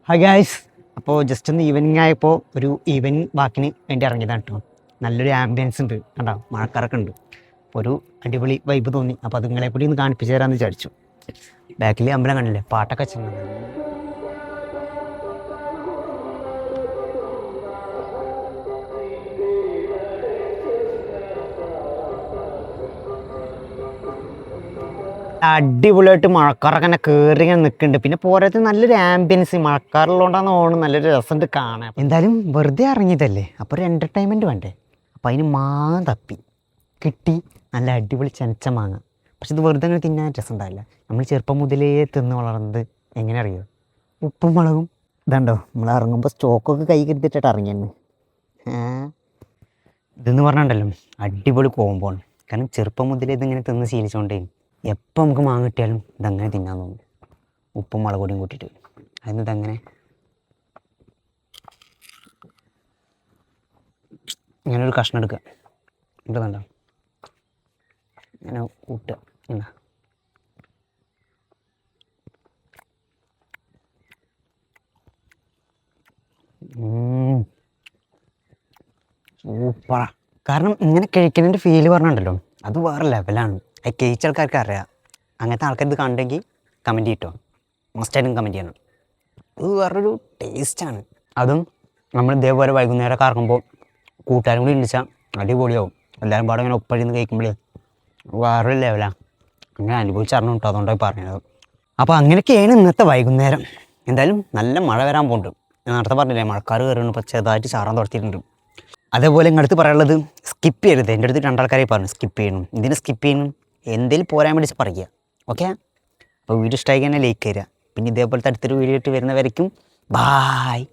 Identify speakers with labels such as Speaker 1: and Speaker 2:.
Speaker 1: Hi guys. അപ്പോൾ just ഒന്ന് evening ആയപ്പോൾ ഒരു ഈവനിങ് വാക്കിന് വേണ്ടി ഇറങ്ങിയതാണ് കേട്ടോ. നല്ലൊരു ആംബിയൻസ് ഉണ്ട് കണ്ടോ, മഴക്കാരൊക്കെ ഉണ്ട്. അപ്പോൾ ഒരു അടിപൊളി വൈബ് തോന്നി. അപ്പോൾ അത് നിങ്ങളെ കൂടി ഒന്ന് കാണിപ്പിച്ചു തരാമെന്ന് വിചാരിച്ചു. ബാക്കിൽ അമ്പലം കണ്ടില്ലേ, പാട്ടൊക്കെ ചെയ്യുന്നത്. അടിപൊളിയായിട്ട് മഴക്കാറൊക്കെ തന്നെ കയറി ഇങ്ങനെ നിൽക്കുന്നുണ്ട്. പിന്നെ പോരാത്ത നല്ലൊരു ആംബിയൻസ് മഴക്കാറുള്ളതുകൊണ്ടാന്ന് തോന്നുന്നു, നല്ലൊരു രസമുണ്ട് കാണാൻ. എന്തായാലും വെറുതെ ഇറങ്ങിയതല്ലേ, അപ്പോൾ ഒരു എൻ്റർടൈൻമെൻറ്റ് വേണ്ടേ. അപ്പോൾ അതിന് മാങ്ങ തപ്പി കിട്ടി, നല്ല അടിപൊളി ചെനച്ച മാങ്ങ. പക്ഷെ ഇത് വെറുതെ അങ്ങനെ തിന്നാൻ രസം ഉണ്ടാവില്ല. നമ്മൾ ചെറുപ്പം മുതലേ തിന്ന് വളർന്നത് എങ്ങനെ അറിയോ, ഉപ്പും മുളകും. ഇതുണ്ടോ, നമ്മൾ ഇറങ്ങുമ്പോൾ സ്റ്റോക്കൊക്കെ കൈ കരുതിയിട്ടാണ് ഇറങ്ങിയെന്ന്. ഇതെന്ന് പറഞ്ഞിട്ടുണ്ടല്ലോ അടിപൊളി കോമ്പോണ്. കാരണം ചെറുപ്പം മുതലേ ഇതിങ്ങനെ തിന്ന് ശീലിച്ചുകൊണ്ടേ എപ്പോൾ നമുക്ക് മാങ്ങ കിട്ടിയാലും ഇതങ്ങനെ തിന്നാൻ തോന്നും. ഉപ്പും മുളക് പൊടിയും കൂട്ടിയിട്ട് അതിന് ഇതങ്ങനെ ഇങ്ങനെ ഒരു കഷ്ണം എടുക്കുക, ഇട്ടുന്നുണ്ടോ, ഇങ്ങനെ കൂട്ടുക. എന്നാ സൂപ്പറാ. കാരണം ഇങ്ങനെ കഴിക്കുന്നതിൻ്റെ ഫീല് പറഞ്ഞിട്ടുണ്ടല്ലോ, അത് വേറെ ലെവലാണ്. അത് കഴിച്ച ആൾക്കാർക്ക് അറിയാം. അങ്ങനത്തെ ആൾക്കാർ ഇത് കണ്ടെങ്കിൽ കമൻറ്റ് ചെയ്യട്ടോ, മസ്റ്റായിട്ടും കമൻറ്റ് ചെയ്യണം. ഇത് വേറൊരു ടേസ്റ്റാണ്. അതും നമ്മൾ ഇതേപോലെ വൈകുന്നേരം കറങ്ങുമ്പോൾ കൂട്ടുകാരും കൂടി ഉണ്ടിച്ചാൽ അടിപൊളിയാവും. എല്ലാവരും പാടെ ഇങ്ങനെ ഒപ്പഴിന്ന് കഴിക്കുമ്പോഴേ വേറൊരു ലെവലാണ്. അങ്ങനെ അനുഭവിച്ചറിഞ്ഞു കേട്ടോ, അതുകൊണ്ടാണ് പറഞ്ഞത്. അപ്പോൾ അങ്ങനെയൊക്കെയാണ് ഇന്നത്തെ വൈകുന്നേരം. എന്തായാലും നല്ല മഴ വരാൻ പോകുന്നുണ്ട്. ഞാൻ നേരത്തെ പറഞ്ഞില്ലേ, മഴക്കാർ കയറുന്നു, ഇപ്പോൾ ചെറുതായിട്ട് ചാറാൻ തുടത്തിയിട്ടുണ്ട്. അതേപോലെ ഇങ്ങടുത്ത് പറയാനുള്ളത്, സ്കിപ്പ് ചെയ്യരുത്. എൻ്റെ അടുത്ത് രണ്ടാൾക്കാരായി പറഞ്ഞു സ്കിപ്പ് ചെയ്യണം. എന്തിനു സ്കിപ്പ് ചെയ്യണം, എന്തെങ്കിലും പോരാൻ വേണ്ടി പറയുക. ഓക്കെ, അപ്പോൾ വീഡിയോ ഇഷ്ടമായി തന്നെ ലൈക്ക് തരിക. പിന്നെ ഇതേപോലത്തെ അടുത്തൊരു വീഡിയോ ഇട്ട് വരുന്നവരേക്കും ബായ്.